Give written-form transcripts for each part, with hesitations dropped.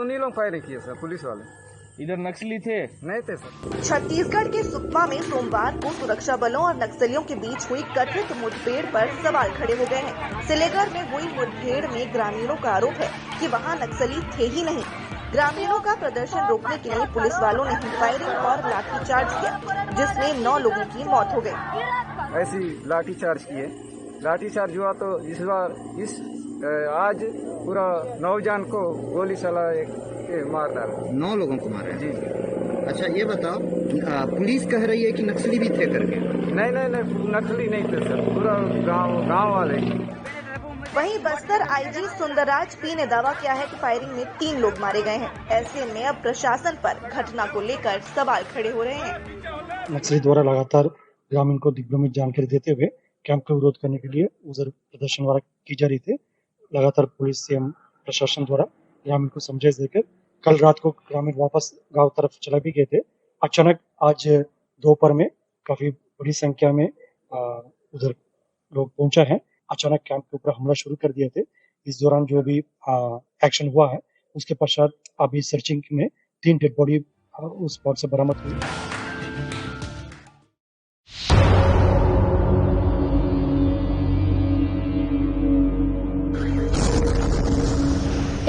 उन्हीं लोग फायरिंग किए सर, पुलिस वाले। इधर नक्सली थे? नहीं थे सर। छत्तीसगढ़ के सुकमा में सोमवार को सुरक्षा बलों और नक्सलियों के बीच हुई कथित मुठभेड़ पर सवाल खड़े हो गए हैं। सिलेगर में हुई मुठभेड़ में ग्रामीणों का आरोप है कि वहां नक्सली थे ही नहीं। ग्रामीणों का प्रदर्शन रोकने के लिए पुलिस वालों ने फायरिंग और लाठीचार्ज किया, जिसमें 9 लोगों की मौत हो गई। ऐसी लाठीचार्ज किए, लाठीचार्ज हुआ तो इस बार आज पूरा 9 जन को गोली चला के मार डाला। 9 लोगों को मारा है? जी। अच्छा ये बताओ, पुलिस कह रही है कि नक्सली भी थे करके। नहीं, नक्सली नहीं थे सर, पूरा गांव वाले। वहीं बस्तर आईजी सुंदरराज पी ने दावा किया है कि फायरिंग में 3 लोग मारे गए हैं। ऐसे में अब प्रशासन पर घटना को लेकर सवाल खड़े हो रहे हैं। नक्सली द्वारा लगातार ग्रामीण को दिग्भ्रमित जानकारी देते हुए कैंप का विरोध करने के लिए उधर प्रदर्शन द्वारा की जा रही थी। लगातार पुलिस एवं प्रशासन द्वारा ग्रामीण को समझाइश देकर कल रात को ग्रामीण वापस गांव तरफ चला भी गए थे। अचानक आज दोपहर में काफी बड़ी संख्या में उधर लोग पहुंचा है। अचानक कैंप के ऊपर हमला शुरू कर दिए थे। इस दौरान जो भी एक्शन हुआ है उसके पश्चात अभी सर्चिंग में 3 डेड बॉडी उस स्पॉट से बरामद हुई।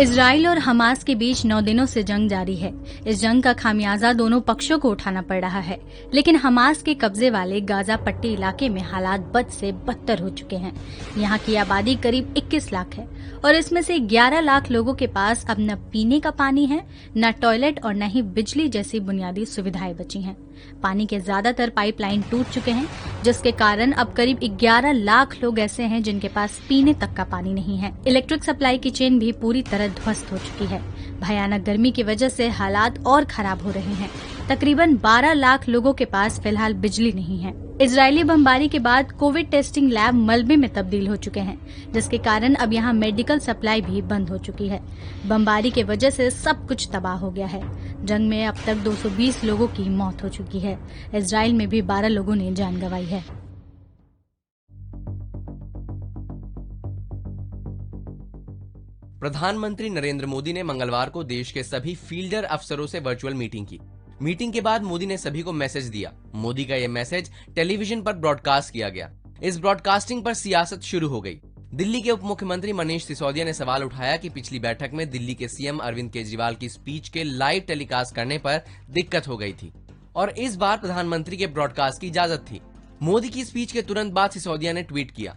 इजराइल और हमास के बीच 9 दिनों से जंग जारी है। इस जंग का खामियाजा दोनों पक्षों को उठाना पड़ रहा है, लेकिन हमास के कब्जे वाले गाजा पट्टी इलाके में हालात बद से बदतर हो चुके हैं। यहाँ की आबादी करीब 21 लाख है और इसमें से 11 लाख लोगों के पास अब न पीने का पानी है, न टॉयलेट और न ही बिजली जैसी बुनियादी सुविधाएं बची हैं। पानी के ज्यादातर पाइपलाइन टूट चुके हैं, जिसके कारण अब करीब 11 लाख लोग ऐसे हैं जिनके पास पीने तक का पानी नहीं है। इलेक्ट्रिक सप्लाई की चेन भी पूरी तरह ध्वस्त हो चुकी है। भयानक गर्मी की वजह से हालात और खराब हो रहे हैं। तकरीबन 12 लाख लोगों के पास फिलहाल बिजली नहीं है। इजरायली बमबारी के बाद कोविड टेस्टिंग लैब मलबे में तब्दील हो चुके हैं, जिसके कारण अब यहाँ मेडिकल सप्लाई भी बंद हो चुकी है। बमबारी की वजह से सब कुछ तबाह हो गया है। जंग में अब तक 220 लोगों की मौत हो चुकी है। इजराइल में भी 12 लोगों ने जान गंवाई है। प्रधानमंत्री नरेंद्र मोदी ने मंगलवार को देश के सभी फील्डर अफसरों से वर्चुअल मीटिंग की। मीटिंग के बाद मोदी ने सभी को मैसेज दिया। मोदी का यह मैसेज टेलीविजन पर ब्रॉडकास्ट किया गया। इस ब्रॉडकास्टिंग पर सियासत शुरू हो गई। दिल्ली के उप मुख्यमंत्री मनीष सिसोदिया ने सवाल उठाया कि पिछली बैठक में दिल्ली के सीएम अरविंद केजरीवाल की स्पीच के लाइव टेलीकास्ट करने पर दिक्कत हो गई थी और इस बार प्रधानमंत्री के ब्रॉडकास्ट की इजाजत थी। मोदी की स्पीच के तुरंत बाद सिसोदिया ने ट्वीट किया,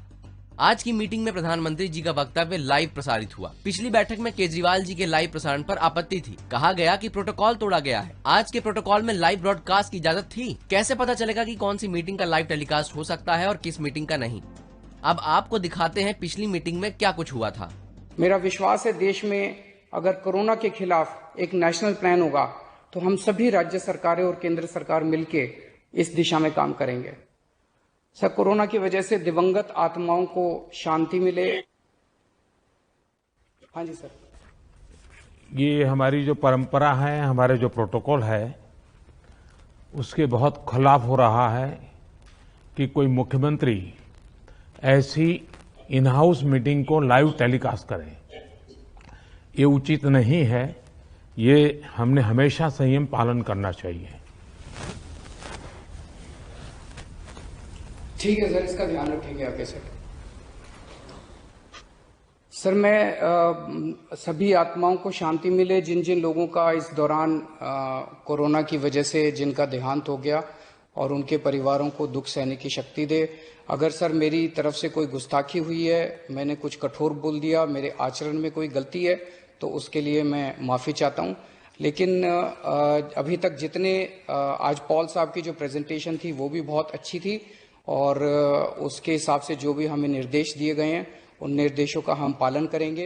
आज की मीटिंग में प्रधानमंत्री जी का वक्तव्य लाइव प्रसारित हुआ। पिछली बैठक में केजरीवाल जी के लाइव प्रसारण पर आपत्ति थी। कहा गया कि प्रोटोकॉल तोड़ा गया है। आज के प्रोटोकॉल में लाइव ब्रॉडकास्ट की इजाजत थी। कैसे पता चलेगा कि कौन सी मीटिंग का लाइव टेलीकास्ट हो सकता है और किस मीटिंग का नहीं। अब आपको दिखाते हैं पिछली मीटिंग में क्या कुछ हुआ था। मेरा विश्वास है देश में अगर कोरोना के खिलाफ एक नेशनल प्लान होगा तो हम सभी राज्य सरकारें और केंद्र सरकार मिलके इस दिशा में काम करेंगे। सर, कोरोना की वजह से दिवंगत आत्माओं को शांति मिले। हाँ जी सर। ये हमारी जो परंपरा है, हमारे जो प्रोटोकॉल है, उसके बहुत खिलाफ हो रहा है कि कोई मुख्यमंत्री ऐसी इन हाउस मीटिंग को लाइव टेलीकास्ट करे। ये उचित नहीं है। ये हमने हमेशा संयम पालन करना चाहिए। ठीक है सर, इसका ध्यान रखेंगे आगे से। सर, मैं सभी आत्माओं को शांति मिले जिन जिन लोगों का इस दौरान कोरोना की वजह से जिनका देहांत हो गया, और उनके परिवारों को दुख सहने की शक्ति दे। अगर सर मेरी तरफ से कोई गुस्ताखी हुई है, मैंने कुछ कठोर बोल दिया, मेरे आचरण में कोई गलती है, तो उसके लिए मैं माफ़ी चाहता हूं। लेकिन अभी तक जितने आज पॉल साहब की जो प्रेजेंटेशन थी वो भी बहुत अच्छी थी और उसके हिसाब से जो भी हमें निर्देश दिए गए हैं उन निर्देशों का हम पालन करेंगे।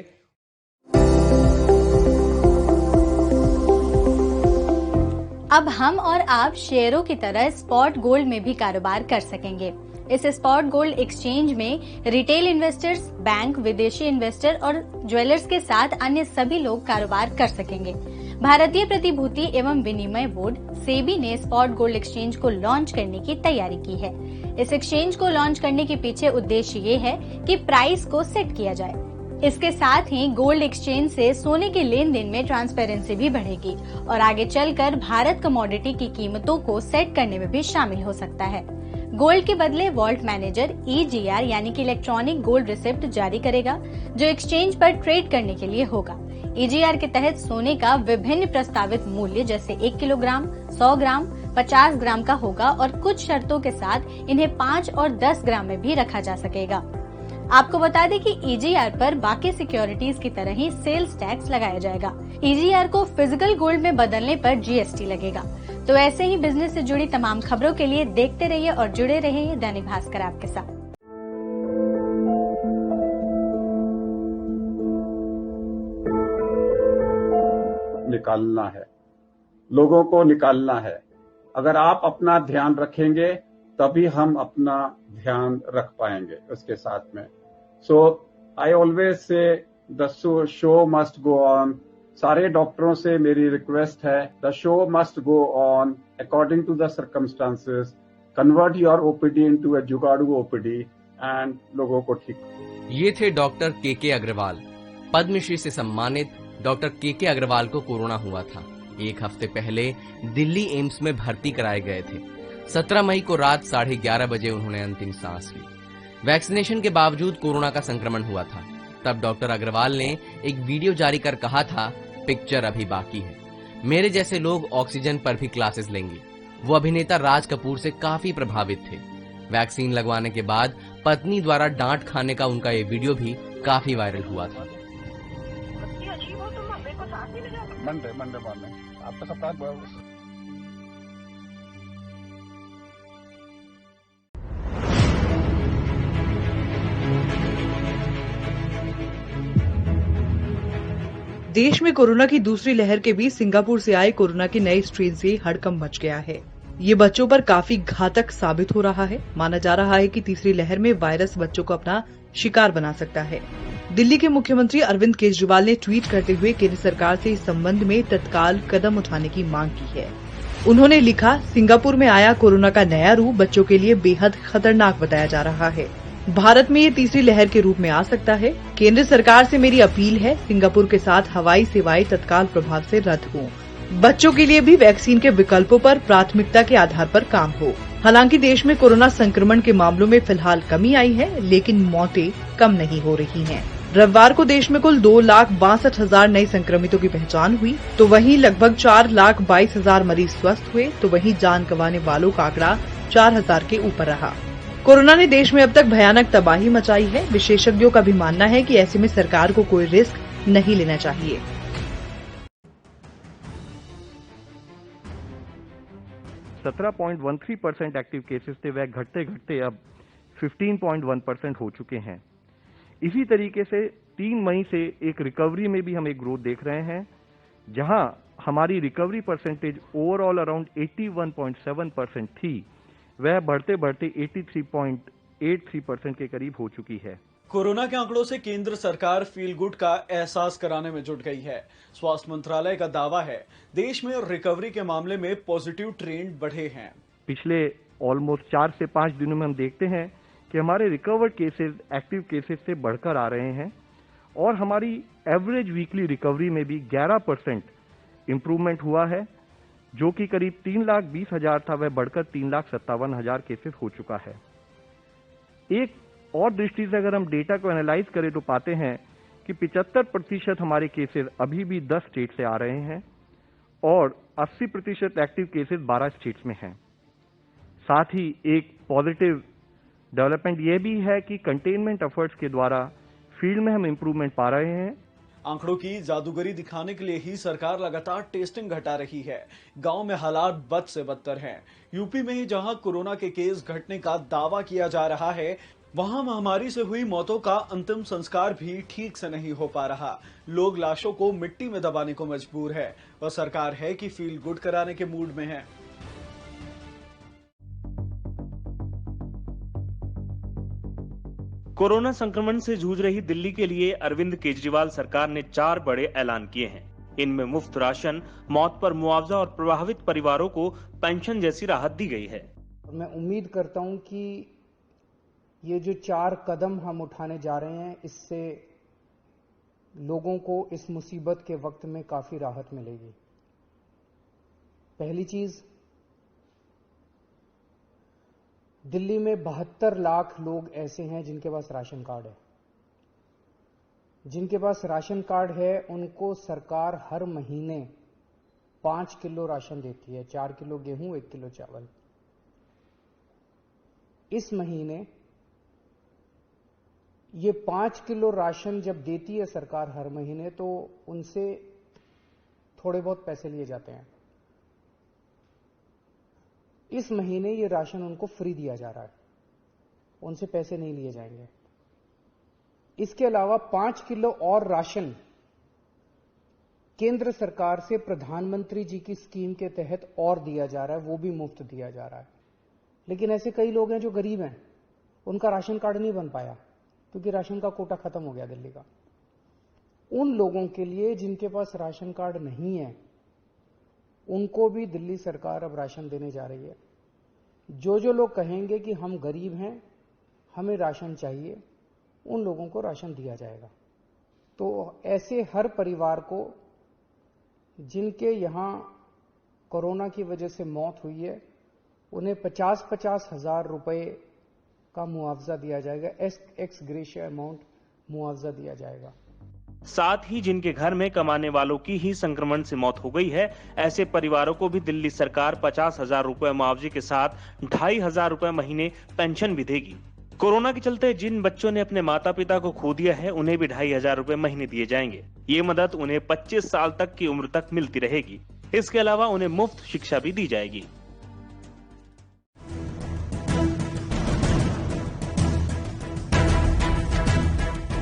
अब हम और आप शेयरों की तरह स्पॉट गोल्ड में भी कारोबार कर सकेंगे। इस स्पॉट गोल्ड एक्सचेंज में रिटेल इन्वेस्टर्स, बैंक, विदेशी इन्वेस्टर और ज्वेलर्स के साथ अन्य सभी लोग कारोबार कर सकेंगे। भारतीय प्रतिभूति एवं विनिमय बोर्ड सेबी ने स्पॉट गोल्ड एक्सचेंज को लॉन्च करने की तैयारी की है। इस एक्सचेंज को लॉन्च करने के पीछे उद्देश्य ये है कि प्राइस को सेट किया जाए। इसके साथ ही गोल्ड एक्सचेंज से सोने के लेन देन में ट्रांसपेरेंसी भी बढ़ेगी और आगे चलकर भारत कमोडिटी की कीमतों को सेट करने में भी शामिल हो सकता है। गोल्ड के बदले वॉल्ट मैनेजर EGR यानी कि इलेक्ट्रॉनिक गोल्ड रिसिप्ट जारी करेगा, जो एक्सचेंज पर ट्रेड करने के लिए होगा। EGR के तहत सोने का विभिन्न प्रस्तावित मूल्य जैसे 1 किलोग्राम, 100 ग्राम, 50 ग्राम का होगा और कुछ शर्तों के साथ इन्हें 5 और 10 ग्राम में भी रखा जा सकेगा। आपको बता दें कि EGR पर बाकी सिक्योरिटीज की तरह ही सेल्स टैक्स लगाया जाएगा। EGR को फिजिकल गोल्ड में बदलने पर GST लगेगा। तो ऐसे ही बिजनेस से जुड़ी तमाम खबरों के लिए देखते रहिए और जुड़े रहिए दैनिक भास्कर आपके साथ। निकालना है, लोगों को निकालना है। अगर आप अपना ध्यान रखेंगे तभी हम अपना ध्यान रख पाएंगे उसके साथ में। So I always say the show must go on. सारे डॉक्टरों से मेरी रिक्वेस्ट है, the show must go on according to the circumstances. Convert your OPD into a जुगाड़ू ओपीडी एंड लोगों को ठीक। ये थे डॉक्टर के अग्रवाल। पद्मश्री से सम्मानित डॉक्टर के अग्रवाल को कोरोना हुआ था। एक हफ्ते पहले दिल्ली एम्स में भर्ती कराए गए थे। 17 मई को रात 11:30 बजे उन्होंने अंतिम सांस ली। वैक्सीनेशन के बावजूद कोरोना का संक्रमण हुआ था। तब डॉक्टर अग्रवाल ने एक वीडियो जारी कर कहा था, पिक्चर अभी बाकी है, मेरे जैसे लोग ऑक्सीजन पर भी क्लासेस लेंगे। वो अभिनेता राज कपूर से काफी प्रभावित थे। वैक्सीन लगवाने के बाद पत्नी द्वारा डांट खाने का उनका ये वीडियो भी काफी वायरल हुआ था। मंडे मॉर्निंग आपका सप्ताह देश में कोरोना की दूसरी लहर के बीच सिंगापुर से आए कोरोना के नए स्ट्रेन से हड़कंप मच गया है। ये बच्चों पर काफी घातक साबित हो रहा है। माना जा रहा है कि तीसरी लहर में वायरस बच्चों को अपना शिकार बना सकता है। दिल्ली के मुख्यमंत्री अरविंद केजरीवाल ने ट्वीट करते हुए केंद्र सरकार से इस संबंध में तत्काल कदम उठाने की मांग की है। उन्होंने लिखा, सिंगापुर में आया कोरोना का नया रूप बच्चों के लिए बेहद खतरनाक बताया जा रहा है। भारत में ये तीसरी लहर के रूप में आ सकता है। केंद्र सरकार से मेरी अपील है, सिंगापुर के साथ हवाई सेवाएं तत्काल प्रभाव से रद्द हों। बच्चों के लिए भी वैक्सीन के विकल्पों पर प्राथमिकता के आधार पर काम हो। हालांकि देश में कोरोना संक्रमण के मामलों में फिलहाल कमी आई है, लेकिन मौतें कम नहीं हो रही हैं। रविवार को देश में कुल 2,62,000 नए संक्रमितों की पहचान हुई, तो वहीं लगभग 4,22,000 मरीज स्वस्थ हुए, तो वहीं जान गंवाने वालों का आंकड़ा 4,000 के ऊपर रहा। कोरोना ने देश में अब तक भयानक तबाही मचाई है। विशेषज्ञों का भी मानना है कि ऐसे में सरकार को कोई रिस्क नहीं लेना चाहिए। 17.13% एक्टिव केसेस थे, वह घटते घटते अब 15.1% हो चुके हैं। इसी तरीके से 3 मई से एक रिकवरी में भी हम एक ग्रोथ देख रहे हैं, जहां हमारी रिकवरी परसेंटेज ओवरऑल अराउंड 81.7% थी, वह बढ़ते बढ़ते 83.83% के करीब हो चुकी है। कोरोना के आंकड़ों से केंद्र सरकार फील गुड का एहसास कराने में जुट गई है। स्वास्थ्य मंत्रालय का दावा है, देश में रिकवरी के मामले में पॉजिटिव ट्रेंड बढ़े हैं। पिछले ऑलमोस्ट 4 से 5 दिनों में हम देखते हैं कि हमारे रिकवर्ड केसेस एक्टिव केसेस से बढ़कर आ रहे हैं और हमारी एवरेज वीकली रिकवरी में भी 11% इम्प्रूवमेंट हुआ है, जो कि करीब 3,20,000 था, वह बढ़कर 3,57,000 केसेस हो चुका है। एक और दृष्टि से अगर हम डेटा को एनालाइज करें तो पाते हैं कि 75% हमारे केसेस अभी भी 10 स्टेट से आ रहे हैं और 80% एक्टिव केसेस 12 स्टेट्स में हैं। साथ ही एक पॉजिटिव डेवलपमेंट यह भी है कि कंटेनमेंट एफर्ट्स के द्वारा फील्ड में हम इंप्रूवमेंट पा रहे हैं। आंकड़ों की जादूगरी दिखाने के लिए ही सरकार लगातार टेस्टिंग घटा रही है। गांव में हालात बद से बदतर हैं। यूपी में ही जहां कोरोना के केस घटने का दावा किया जा रहा है, वहां महामारी से हुई मौतों का अंतिम संस्कार भी ठीक से नहीं हो पा रहा। लोग लाशों को मिट्टी में दबाने को मजबूर है और सरकार है कि फील गुड कराने के मूड में है। कोरोना संक्रमण से जूझ रही दिल्ली के लिए अरविंद केजरीवाल सरकार ने 4 बड़े ऐलान किए हैं। इनमें मुफ्त राशन, मौत पर मुआवजा और प्रभावित परिवारों को पेंशन जैसी राहत दी गई है। मैं उम्मीद करता हूं कि ये जो 4 कदम हम उठाने जा रहे हैं, इससे लोगों को इस मुसीबत के वक्त में काफी राहत मिलेगी। पहली चीज, दिल्ली में 72 लाख लोग ऐसे हैं जिनके पास राशन कार्ड है। जिनके पास राशन कार्ड है उनको सरकार हर महीने 5 किलो राशन देती है, 4 किलो गेहूं, 1 किलो चावल। इस महीने ये 5 किलो राशन जब देती है सरकार हर महीने, तो उनसे थोड़े बहुत पैसे लिए जाते हैं। इस महीने ये राशन उनको फ्री दिया जा रहा है, उनसे पैसे नहीं लिए जाएंगे। इसके अलावा 5 किलो और राशन केंद्र सरकार से प्रधानमंत्री जी की स्कीम के तहत और दिया जा रहा है, वो भी मुफ्त दिया जा रहा है। लेकिन ऐसे कई लोग हैं जो गरीब हैं, उनका राशन कार्ड नहीं बन पाया क्योंकि राशन का कोटा खत्म हो गया दिल्ली का। उन लोगों के लिए जिनके पास राशन कार्ड नहीं है, उनको भी दिल्ली सरकार अब राशन देने जा रही है। जो लोग कहेंगे कि हम गरीब हैं, हमें राशन चाहिए, उन लोगों को राशन दिया जाएगा। तो ऐसे हर परिवार को जिनके यहां कोरोना की वजह से मौत हुई है, उन्हें 50-50 हजार रुपए का मुआवजा दिया जाएगा, एक्स ग्रेशिया अमाउंट मुआवजा दिया जाएगा। साथ ही जिनके घर में कमाने वालों की ही संक्रमण से मौत हो गई है, ऐसे परिवारों को भी दिल्ली सरकार 50,000 रुपए मुआवजे के साथ 2,500 रुपए महीने पेंशन भी देगी। कोरोना के चलते जिन बच्चों ने अपने माता पिता को खो दिया है, उन्हें भी 2,500 रुपए महीने दिए जाएंगे। ये मदद उन्हें 25 साल तक की उम्र तक मिलती रहेगी। इसके अलावा उन्हें मुफ्त शिक्षा भी दी जाएगी।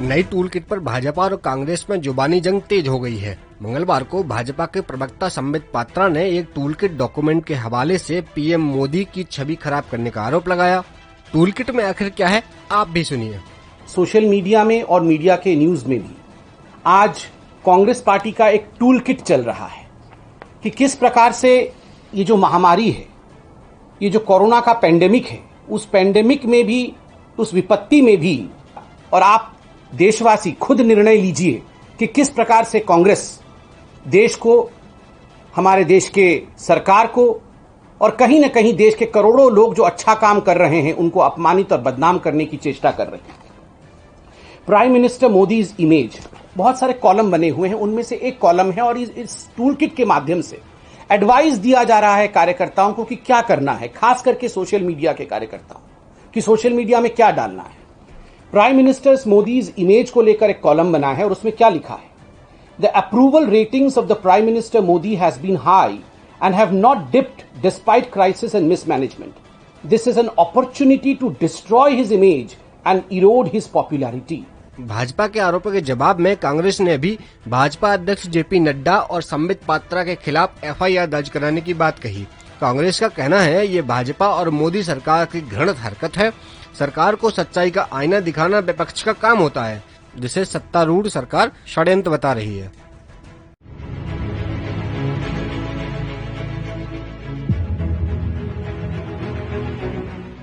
नई टूल किट पर भाजपा और कांग्रेस में जुबानी जंग तेज हो गई है। मंगलवार को भाजपा के प्रवक्ता संबित पात्रा ने एक टूल किट डॉक्यूमेंट के हवाले से पीएम मोदी की छवि खराब करने का आरोप लगाया। टूल किट में आखिर क्या है, आप भी सुनिए। सोशल मीडिया में और मीडिया के न्यूज में भी आज कांग्रेस पार्टी का एक टूल किट चल रहा है कि किस प्रकार से ये जो महामारी है, ये जो कोरोना का पेंडेमिक है, उस पेंडेमिक में भी, उस विपत्ति में भी, और आप देशवासी खुद निर्णय लीजिए कि किस प्रकार से कांग्रेस देश को, हमारे देश के सरकार को और कहीं न कहीं देश के करोड़ों लोग जो अच्छा काम कर रहे हैं उनको अपमानित और बदनाम करने की चेष्टा कर रहे हैं। प्राइम मिनिस्टर मोदीज इमेज, बहुत सारे कॉलम बने हुए हैं, उनमें से एक कॉलम है और इस टूल किट के माध्यम से एडवाइस दिया जा रहा है कार्यकर्ताओं को कि क्या करना है, खास करके सोशल मीडिया के कार्यकर्ताओं कि सोशल मीडिया में क्या डालना है। प्राइम मिनिस्टर मोदीज इमेज को लेकर एक कॉलम बना है और उसमें क्या लिखा है, the approval ratings of the prime minister Modi has been high and have not dipped despite crisis and mismanagement. This is an opportunity to destroy his image and erode his popularity. Bhajpa के आरोपों के जवाब में कांग्रेस ने भी भाजपा अध्यक्ष जेपी नड्डा और संबित पात्रा के खिलाफ एफआईआर दर्ज कराने की बात कही। कांग्रेस का कहना है ये भाजपा और मोदी सरकार की घृणित हरकत है। सरकार को सच्चाई का आईना दिखाना विपक्ष का काम होता है, जिसे सत्तारूढ़ सरकार षड्यंत्र बता रही है।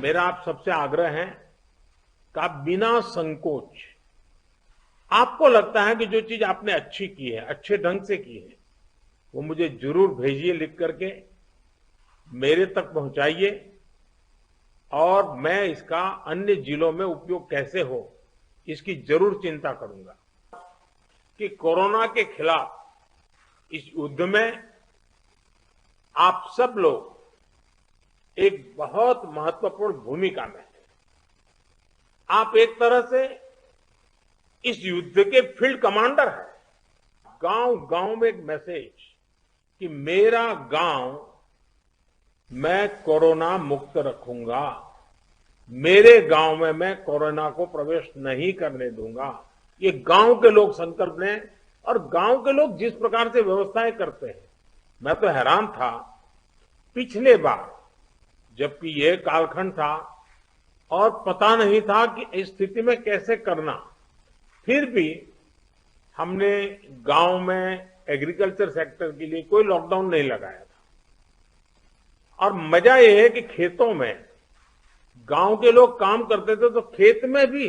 मेरा आप सबसे आग्रह है कि आप बिना संकोच, आपको लगता है कि जो चीज आपने अच्छी की है, अच्छे ढंग से की है, वो मुझे जरूर भेजिए, लिख करके मेरे तक पहुंचाइए और मैं इसका अन्य जिलों में उपयोग कैसे हो इसकी जरूर चिंता करूंगा कि कोरोना के खिलाफ इस युद्ध में आप सब लोग एक बहुत महत्वपूर्ण भूमिका में है। आप एक तरह से इस युद्ध के फील्ड कमांडर हैं। गांव गांव में एक मैसेज कि मेरा गांव मैं कोरोना मुक्त रखूंगा, मेरे गांव में मैं कोरोना को प्रवेश नहीं करने दूंगा, ये गांव के लोग संकल्प लें। और गांव के लोग जिस प्रकार से व्यवस्थाएं करते हैं, मैं तो हैरान था पिछले बार जबकि ये कालखंड था और पता नहीं था कि इस स्थिति में कैसे करना, फिर भी हमने गांव में एग्रीकल्चर सेक्टर के लिए कोई लॉकडाउन नहीं लगाया था। और मजा ये है कि खेतों में गांव के लोग काम करते थे तो खेत में भी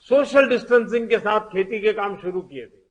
सोशल डिस्टेंसिंग के साथ खेती के काम शुरू किए थे।